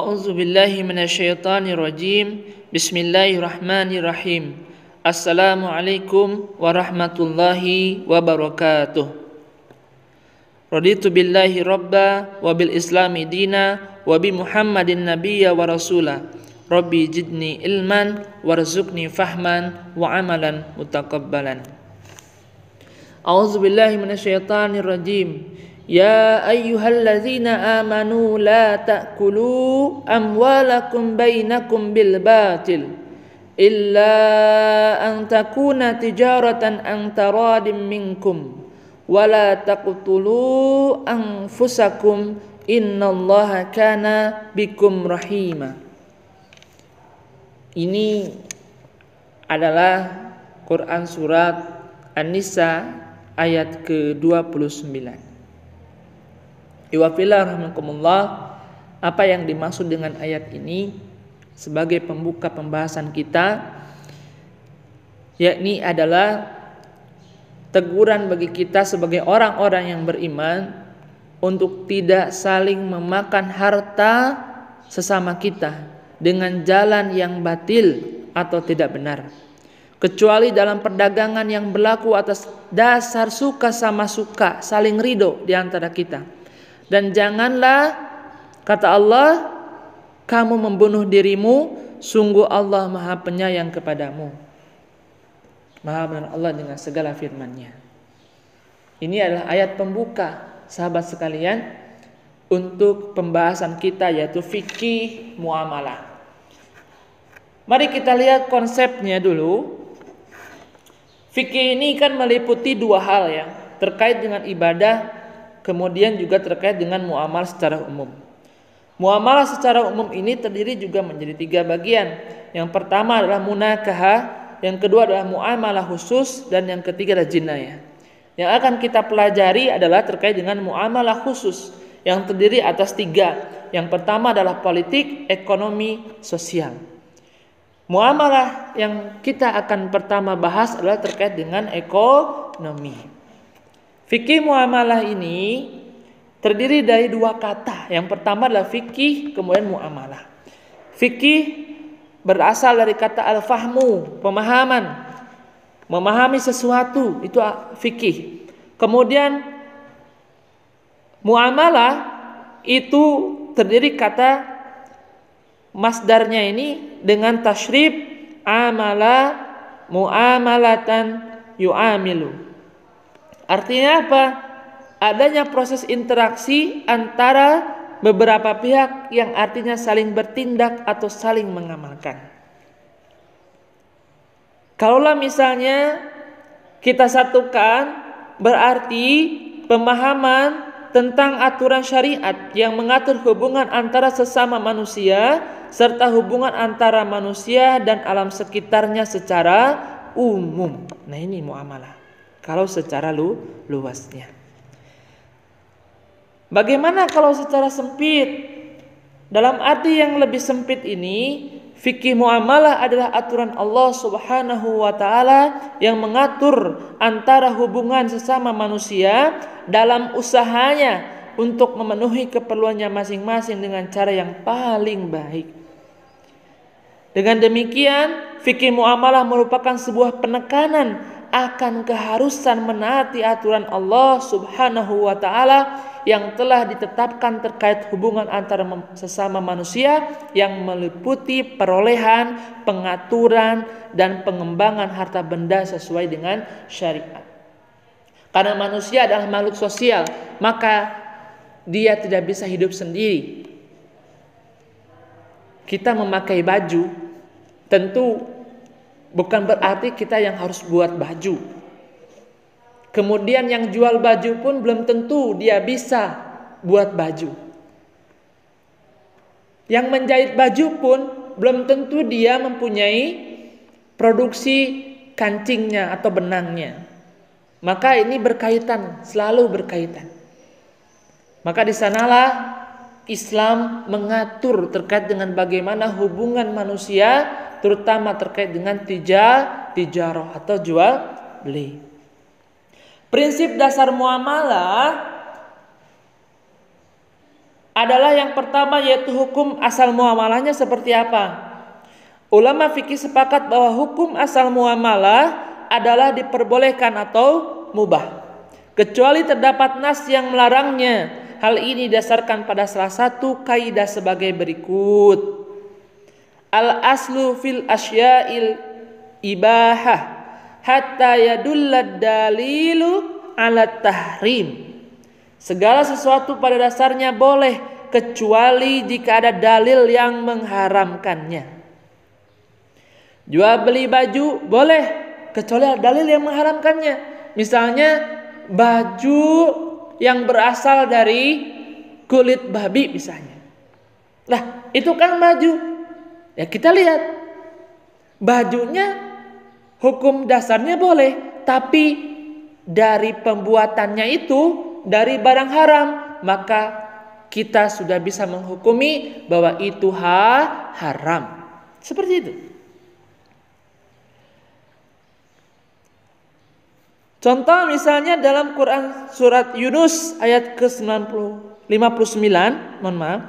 A'udzu billahi minasyaitonir rajim. Bismillahirrahmanirrahim. Assalamualaikum warahmatullahi wabarakatuh. Raditu billahi rabba wa bil islami dina wa bi Muhammadin nabiyya wa rasula. Rabbi jidni ilman warzuqni fahman wa amalan mutaqabbalan. A'udzu billahi minasyaitonir rajim. Ya ayyuhalladzina amanu la ta'kulu amwalakum bainakum bil batil illa an takuna tijaratan an taradim minkum wala taqtulu anfusakum innallaha kana bikum rahima. Ini adalah Quran surat An-Nisa ayat ke-29. Iwafillah rahmatullah, apa yang dimaksud dengan ayat ini sebagai pembuka pembahasan kita, yakni adalah teguran bagi kita sebagai orang-orang yang beriman untuk tidak saling memakan harta sesama kita dengan jalan yang batil atau tidak benar, kecuali dalam perdagangan yang berlaku atas dasar suka sama suka, saling ridho di antara kita. Dan janganlah, kata Allah, kamu membunuh dirimu, sungguh Allah Maha Penyayang kepadamu. Maha benar Allah dengan segala firman-Nya. Ini adalah ayat pembuka, sahabat sekalian, untuk pembahasan kita, yaitu fikih muamalah. Mari kita lihat konsepnya dulu. Fikih ini kan meliputi dua hal ya, terkait dengan ibadah, kemudian juga terkait dengan muamalah secara umum. Muamalah secara umum ini terdiri juga menjadi tiga bagian. Yang pertama adalah munakahah, yang kedua adalah muamalah khusus, dan yang ketiga adalah jinayah. Yang akan kita pelajari adalah terkait dengan muamalah khusus, yang terdiri atas tiga. Yang pertama adalah politik, ekonomi, sosial. Muamalah yang kita akan pertama bahas adalah terkait dengan ekonomi. Fikih muamalah ini terdiri dari dua kata. Yang pertama adalah fikih, kemudian muamalah. Fikih berasal dari kata al-fahmu, pemahaman. Memahami sesuatu, itu fikih. Kemudian muamalah itu terdiri kata masdarnya ini dengan tasyrif amala muamalatan yu'amilu. Artinya apa? Adanya proses interaksi antara beberapa pihak yang artinya saling bertindak atau saling mengamalkan. Kalaulah misalnya kita satukan, berarti pemahaman tentang aturan syariat yang mengatur hubungan antara sesama manusia serta hubungan antara manusia dan alam sekitarnya secara umum. Nah, ini muamalah kalau secara luasnya. Bagaimana kalau secara sempit? Dalam arti yang lebih sempit ini, fikih muamalah adalah aturan Allah Subhanahu wa taala yang mengatur antara hubungan sesama manusia dalam usahanya untuk memenuhi keperluannya masing-masing dengan cara yang paling baik. Dengan demikian, fikih muamalah merupakan sebuah penekanan akan keharusan menaati aturan Allah Subhanahu wa taala yang telah ditetapkan terkait hubungan antara sesama manusia yang meliputi perolehan, pengaturan, dan pengembangan harta benda sesuai dengan syariat. Karena manusia adalah makhluk sosial, maka dia tidak bisa hidup sendiri. Kita memakai baju, tentu bukan berarti kita yang harus buat baju. Kemudian yang jual baju pun belum tentu dia bisa buat baju. Yang menjahit baju pun belum tentu dia mempunyai produksi kancingnya atau benangnya. Maka ini berkaitan, selalu berkaitan. Maka di sanalah Islam mengatur terkait dengan bagaimana hubungan manusia, terutama terkait dengan tijarah atau jual beli. Prinsip dasar muamalah adalah yang pertama, yaitu hukum asal muamalahnya seperti apa. Ulama fikih sepakat bahwa hukum asal muamalah adalah diperbolehkan atau mubah, kecuali terdapat nas yang melarangnya. Hal ini didasarkan pada salah satu kaidah sebagai berikut. Al aslu fil asya'il ibahah hatta yadullad dalilu ala tahrim. Segala sesuatu pada dasarnya boleh kecuali jika ada dalil yang mengharamkannya. Jual beli baju boleh kecuali ada dalil yang mengharamkannya. Misalnya baju yang berasal dari kulit babi misalnya. Lah, itu kan baju. Ya kita lihat bajunya hukum dasarnya boleh, tapi dari pembuatannya itu dari barang haram, maka kita sudah bisa menghukumi bahwa itu haram. Seperti itu. Contoh misalnya dalam Quran surat Yunus ayat ke-59, mohon maaf.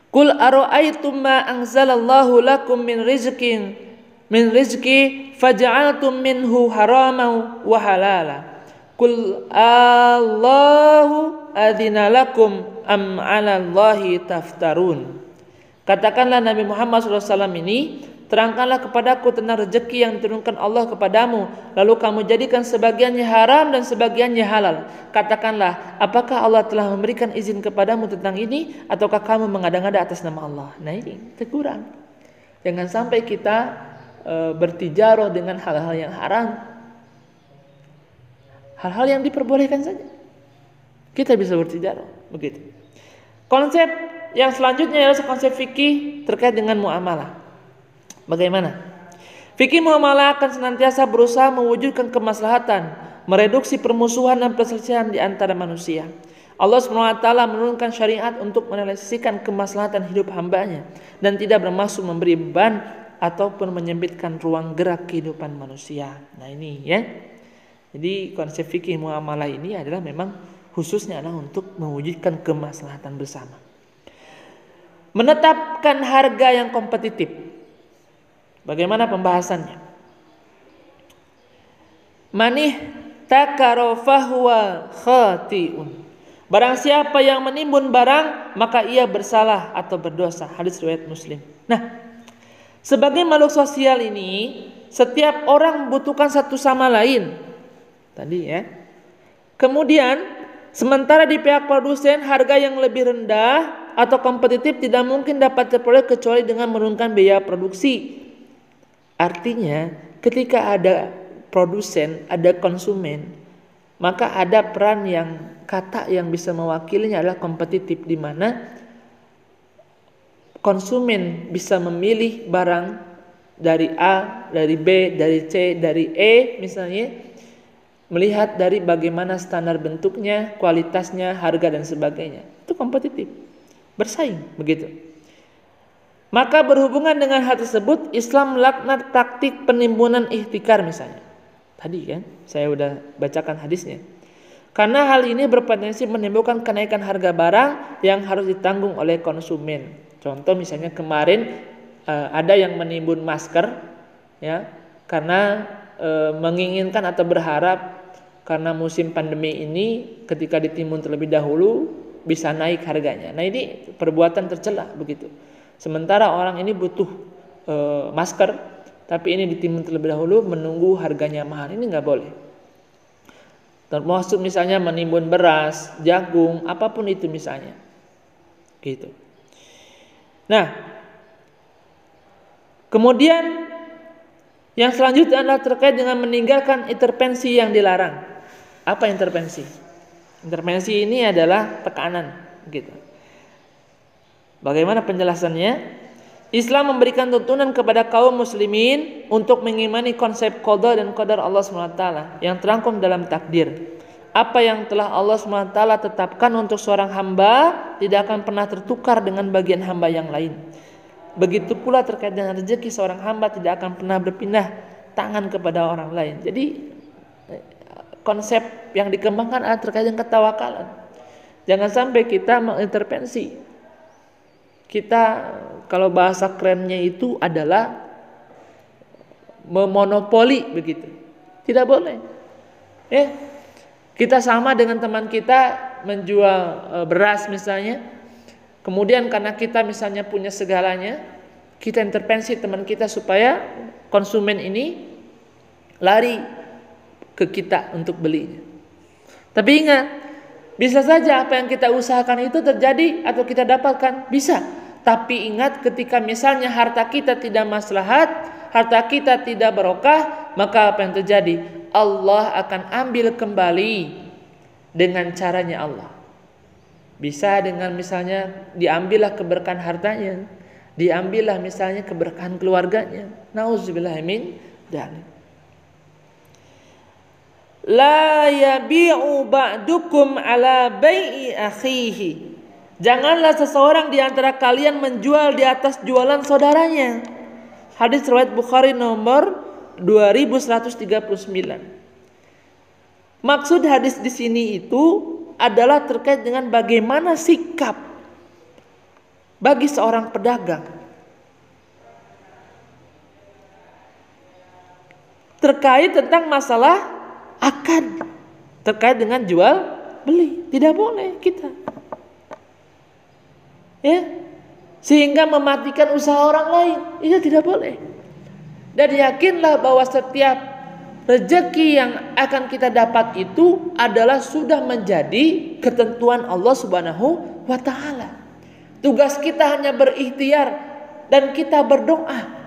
Qul ara'aytum ma anzalallahu lakum min rizqi faja'altum minhu haraman wa halala. Qul Allahu adzina lakum am 'alallahi taftarun. Katakanlah Nabi Muhammad SAW ini, terangkanlah kepadaku tentang rezeki yang diturunkan Allah kepadamu, lalu kamu jadikan sebagiannya haram dan sebagiannya halal. Katakanlah, apakah Allah telah memberikan izin kepadamu tentang ini, ataukah kamu mengada-ngada atas nama Allah? Nah ini teguran. Jangan sampai kita bertijaroh dengan hal-hal yang haram. Hal-hal yang diperbolehkan saja kita bisa bertijaroh, begitu. Konsep yang selanjutnya adalah konsep fikih terkait dengan muamalah. Bagaimana? Fikih muamalah akan senantiasa berusaha mewujudkan kemaslahatan, mereduksi permusuhan dan perselisihan di antara manusia. Allah SWT menurunkan syariat untuk merealisasikan kemaslahatan hidup hambanya dan tidak bermaksud memberi beban ataupun menyempitkan ruang gerak kehidupan manusia. Nah ini ya. Jadi konsep fikih muamalah ini adalah memang khususnya adalah untuk mewujudkan kemaslahatan bersama. Menetapkan harga yang kompetitif. Bagaimana pembahasannya? Manih takaro fahuwa khati'un. Barang siapa yang menimbun barang, maka ia bersalah atau berdosa. Hadis riwayat Muslim. Nah, sebagai makhluk sosial ini, setiap orang membutuhkan satu sama lain. Tadi ya. Kemudian, sementara di pihak produsen harga yang lebih rendah atau kompetitif tidak mungkin dapat diperoleh kecuali dengan menurunkan biaya produksi. Artinya ketika ada produsen, ada konsumen, maka ada peran yang kata yang bisa mewakilinya adalah kompetitif, di mana konsumen bisa memilih barang dari A, dari B, dari C, dari E misalnya, melihat dari bagaimana standar bentuknya, kualitasnya, harga dan sebagainya. Itu kompetitif, bersaing begitu. Maka berhubungan dengan hal tersebut, Islam melaknat praktik penimbunan ihtikar misalnya. Tadi kan saya udah bacakan hadisnya. Karena hal ini berpotensi menimbulkan kenaikan harga barang yang harus ditanggung oleh konsumen. Contoh misalnya kemarin ada yang menimbun masker ya, karena menginginkan atau berharap karena musim pandemi ini ketika ditimbun terlebih dahulu bisa naik harganya. Nah ini perbuatan tercela begitu. Sementara orang ini butuh masker, tapi ini ditimbun terlebih dahulu menunggu harganya mahal. Ini nggak boleh. Termasuk misalnya menimbun beras, jagung, apapun itu misalnya, gitu. Nah, kemudian yang selanjutnya adalah terkait dengan meninggalkan intervensi yang dilarang. Apa intervensi? Intervensi ini adalah tekanan, gitu. Bagaimana penjelasannya? Islam memberikan tuntunan kepada kaum muslimin untuk mengimani konsep qada dan qadar Allah SWT yang terangkum dalam takdir. Apa yang telah Allah SWT tetapkan untuk seorang hamba tidak akan pernah tertukar dengan bagian hamba yang lain. Begitu pula terkait dengan rezeki, seorang hamba tidak akan pernah berpindah tangan kepada orang lain. Jadi konsep yang dikembangkan adalah terkait dengan ketawakalan. Jangan sampai kita mengintervensi. Kita kalau bahasa kerennya itu adalah memonopoli begitu. Tidak boleh. Ya. Kita sama dengan teman kita menjual beras misalnya. Kemudian karena kita misalnya punya segalanya, kita intervensi teman kita supaya konsumen ini lari ke kita untuk belinya. Tapi ingat, bisa saja apa yang kita usahakan itu terjadi atau kita dapatkan, bisa. Tapi ingat, ketika misalnya harta kita tidak maslahat, harta kita tidak barokah, maka apa yang terjadi? Allah akan ambil kembali dengan caranya Allah. Bisa dengan misalnya diambillah keberkahan hartanya, diambillah misalnya keberkahan keluarganya. Nauzubillah min dzalik. La yabi'u ba'dukum ala bai'i akhihi. Janganlah seseorang di antara kalian menjual di atas jualan saudaranya. Hadis riwayat Bukhari nomor 2139. Maksud hadis di sini itu adalah terkait dengan bagaimana sikap bagi seorang pedagang terkait tentang masalah akad, terkait dengan jual beli. Tidak boleh kita, ya, sehingga mematikan usaha orang lain. Itu tidak boleh. Dan yakinlah bahwa setiap rezeki yang akan kita dapat itu adalah sudah menjadi ketentuan Allah Subhanahu wa ta'ala. Tugas kita hanya berikhtiar dan kita berdoa.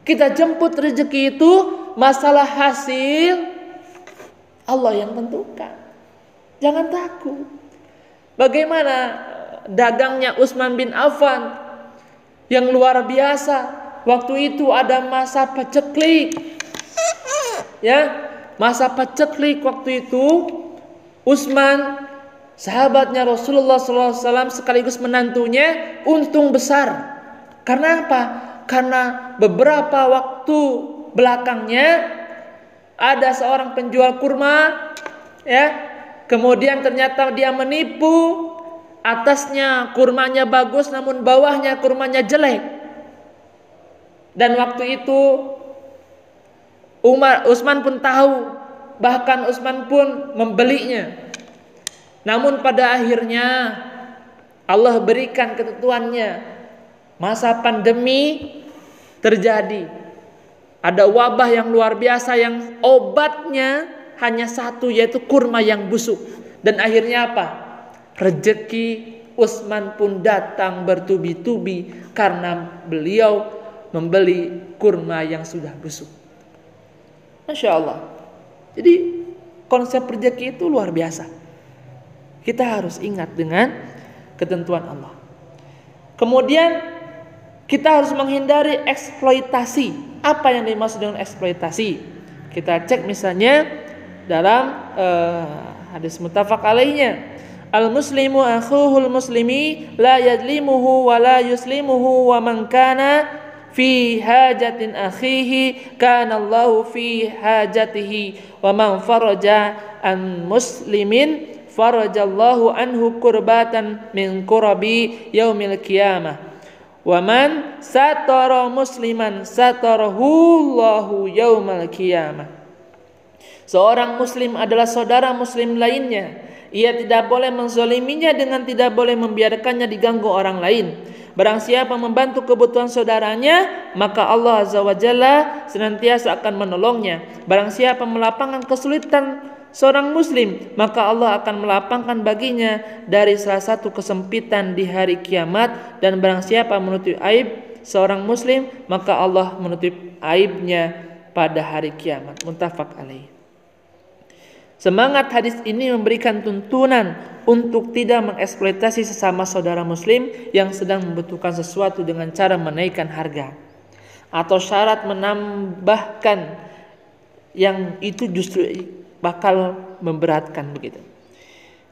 Kita jemput rezeki itu, masalah hasil Allah yang tentukan. Jangan takut. Bagaimana dagangnya Utsman bin Affan yang luar biasa. Waktu itu ada masa paceklik. Ya, masa paceklik waktu itu Utsman, sahabatnya Rasulullah SAW sekaligus menantunya, untung besar. Karena apa? Karena beberapa waktu belakangnya ada seorang penjual kurma, ya, kemudian ternyata dia menipu. Atasnya kurmanya bagus, namun bawahnya kurmanya jelek. Dan waktu itu Utsman pun tahu, bahkan Utsman pun membelinya. Namun pada akhirnya Allah berikan ketentuannya. Masa pandemi terjadi. Ada wabah yang luar biasa yang obatnya hanya satu, yaitu kurma yang busuk. Dan akhirnya apa? Rezeki Utsman pun datang bertubi-tubi karena beliau membeli kurma yang sudah busuk. Masya Allah. Jadi konsep rezeki itu luar biasa. Kita harus ingat dengan ketentuan Allah. Kemudian kita harus menghindari eksploitasi. Apa yang dimaksud dengan eksploitasi? Kita cek misalnya dalam hadis muttafaq alaihnya. Al-muslimu akhuhul muslimi la yadlimuhu wa la yuslimuhu wa man kana fi hajatin akhihi kana Allahu fi hajatihi wa man faraja an muslimin farajallahu anhu kurbatan min kurabi yaumil qiyamah wa man satara musliman satarahu Allahu yaumal qiyamah. Seorang muslim adalah saudara muslim lainnya. Ia tidak boleh menzaliminya dengan tidak boleh membiarkannya diganggu orang lain. Barang siapa membantu kebutuhan saudaranya, maka Allah Azza wa Jalla senantiasa akan menolongnya. Barang siapa melapangkan kesulitan seorang muslim, maka Allah akan melapangkan baginya dari salah satu kesempitan di hari kiamat. Dan barang siapa menutup aib seorang muslim, maka Allah menutup aibnya pada hari kiamat. Muttafaq alaih. Semangat hadis ini memberikan tuntunan untuk tidak mengeksploitasi sesama saudara muslim yang sedang membutuhkan sesuatu dengan cara menaikkan harga atau syarat menambahkan yang itu justru bakal memberatkan begitu.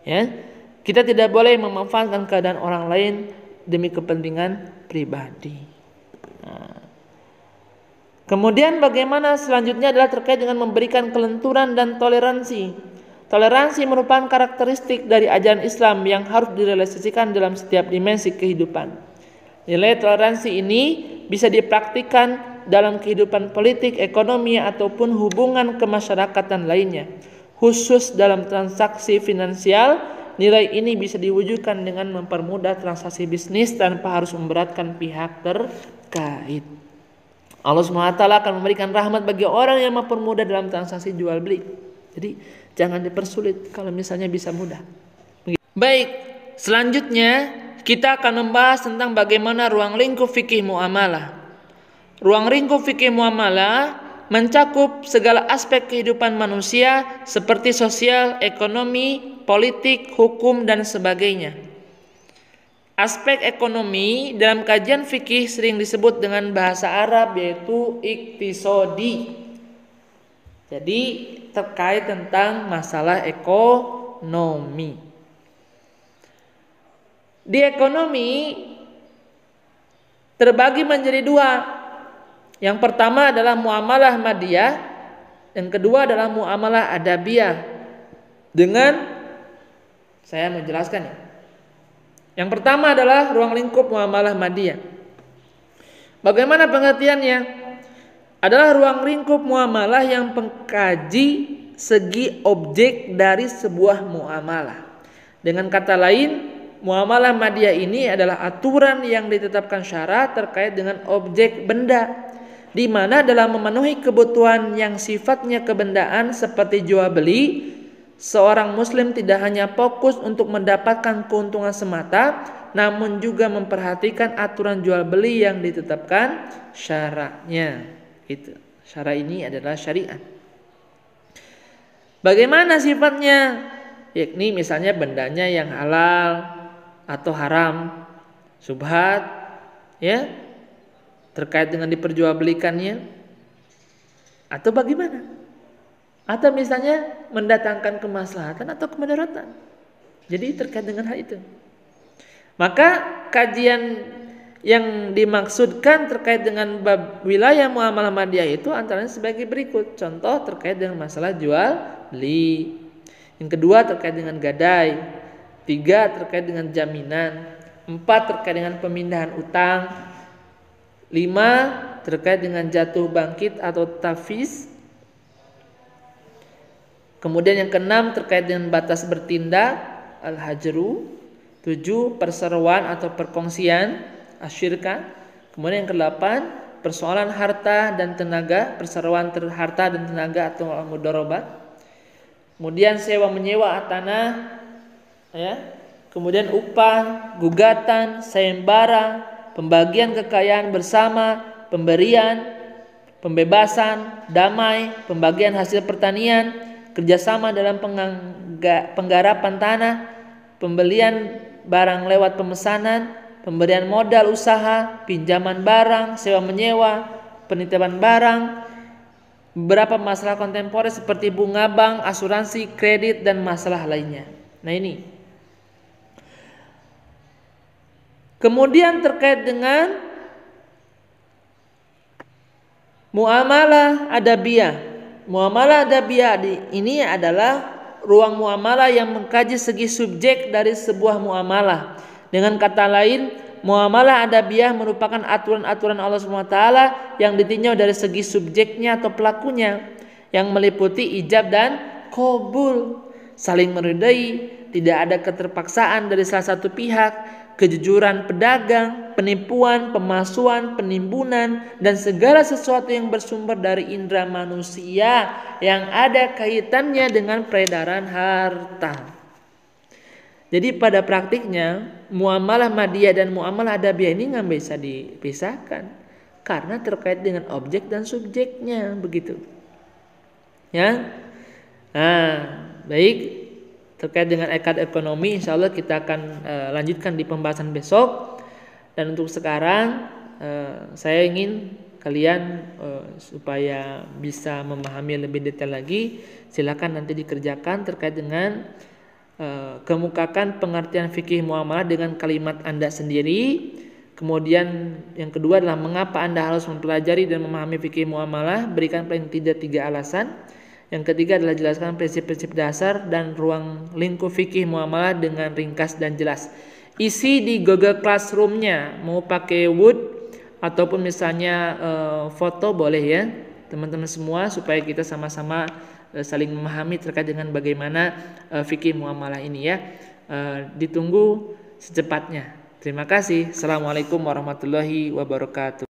Ya, kita tidak boleh memanfaatkan keadaan orang lain demi kepentingan pribadi. Kemudian bagaimana selanjutnya adalah terkait dengan memberikan kelenturan dan toleransi. Toleransi merupakan karakteristik dari ajaran Islam yang harus direalisasikan dalam setiap dimensi kehidupan. Nilai toleransi ini bisa dipraktikkan dalam kehidupan politik, ekonomi, ataupun hubungan kemasyarakatan lainnya. Khusus dalam transaksi finansial, nilai ini bisa diwujudkan dengan mempermudah transaksi bisnis tanpa harus memberatkan pihak terkait. Allah SWT akan memberikan rahmat bagi orang yang mempermudah dalam transaksi jual beli. Jadi jangan dipersulit kalau misalnya bisa mudah. Baik, selanjutnya kita akan membahas tentang bagaimana ruang lingkup fikih muamalah. Ruang lingkup fikih muamalah mencakup segala aspek kehidupan manusia seperti sosial, ekonomi, politik, hukum, dan sebagainya. Aspek ekonomi dalam kajian fikih sering disebut dengan bahasa Arab yaitu iktisodi. Jadi terkait tentang masalah ekonomi. Di ekonomi terbagi menjadi dua. Yang pertama adalah muamalah madiyah, yang kedua adalah muamalah adabiyah. Saya menjelaskan ya. Yang pertama adalah ruang lingkup muamalah madiyah. Bagaimana pengertiannya? Adalah ruang lingkup muamalah yang mengkaji segi objek dari sebuah muamalah. Dengan kata lain, muamalah madiyah ini adalah aturan yang ditetapkan syara terkait dengan objek benda, di mana dalam memenuhi kebutuhan yang sifatnya kebendaan seperti jual beli, seorang muslim tidak hanya fokus untuk mendapatkan keuntungan semata, namun juga memperhatikan aturan jual beli yang ditetapkan syaraknya. Itu. Syara ini adalah syariat. Bagaimana sifatnya? Yakni misalnya bendanya yang halal atau haram, syubhat, ya, terkait dengan diperjualbelikannya, atau bagaimana? Atau misalnya mendatangkan kemaslahatan atau kemudaratan. Jadi terkait dengan hal itu. Maka kajian yang dimaksudkan terkait dengan bab wilayah muamalah madiyah itu antaranya sebagai berikut. Contoh terkait dengan masalah jual beli. Yang kedua terkait dengan gadai. 3 terkait dengan jaminan. 4 terkait dengan pemindahan utang. 5 terkait dengan jatuh bangkit atau tafiz. Kemudian yang keenam terkait dengan batas bertindak, al-hajru. 7 perseroan atau perkongsian, asyirka. Kemudian yang ke-8 persoalan harta dan tenaga, perseroan harta dan tenaga atau mudorobat. Kemudian sewa menyewa tanah, ya. Kemudian upah, gugatan, sayembara, pembagian kekayaan bersama, pemberian, pembebasan, damai, pembagian hasil pertanian, kerjasama dalam penggarapan tanah, pembelian barang lewat pemesanan, pemberian modal usaha, pinjaman barang, sewa menyewa, penitipan barang, beberapa masalah kontemporer seperti bunga bank, asuransi, kredit, dan masalah lainnya. Nah ini. Kemudian terkait dengan muamalah adabiyah. Muamalah adabiyah ini adalah ruang muamalah yang mengkaji segi subjek dari sebuah muamalah. Dengan kata lain, muamalah adabiyah merupakan aturan-aturan Allah SWT yang ditinjau dari segi subjeknya atau pelakunya, yang meliputi ijab dan qabul, saling meridai, tidak ada keterpaksaan dari salah satu pihak, kejujuran pedagang, penipuan, pemalsuan, penimbunan, dan segala sesuatu yang bersumber dari indera manusia yang ada kaitannya dengan peredaran harta. Jadi pada praktiknya muamalah madiyah dan muamalah adabiyah ini nggak bisa dipisahkan karena terkait dengan objek dan subjeknya, begitu. Ya, nah baik. Terkait dengan ekad ekonomi, insya Allah kita akan lanjutkan di pembahasan besok. Dan untuk sekarang saya ingin kalian supaya bisa memahami lebih detail lagi, silakan nanti dikerjakan terkait dengan kemukakan pengertian fikih muamalah dengan kalimat Anda sendiri. Kemudian yang kedua adalah mengapa Anda harus mempelajari dan memahami fikih muamalah, berikan paling tidak 3 alasan. Yang ketiga adalah jelaskan prinsip-prinsip dasar dan ruang lingkup fikih muamalah dengan ringkas dan jelas. Isi di Google Classroom-nya, mau pakai Word ataupun misalnya foto boleh ya teman-teman semua, supaya kita sama-sama saling memahami terkait dengan bagaimana fikih muamalah ini ya. Ditunggu secepatnya. Terima kasih. Assalamualaikum warahmatullahi wabarakatuh.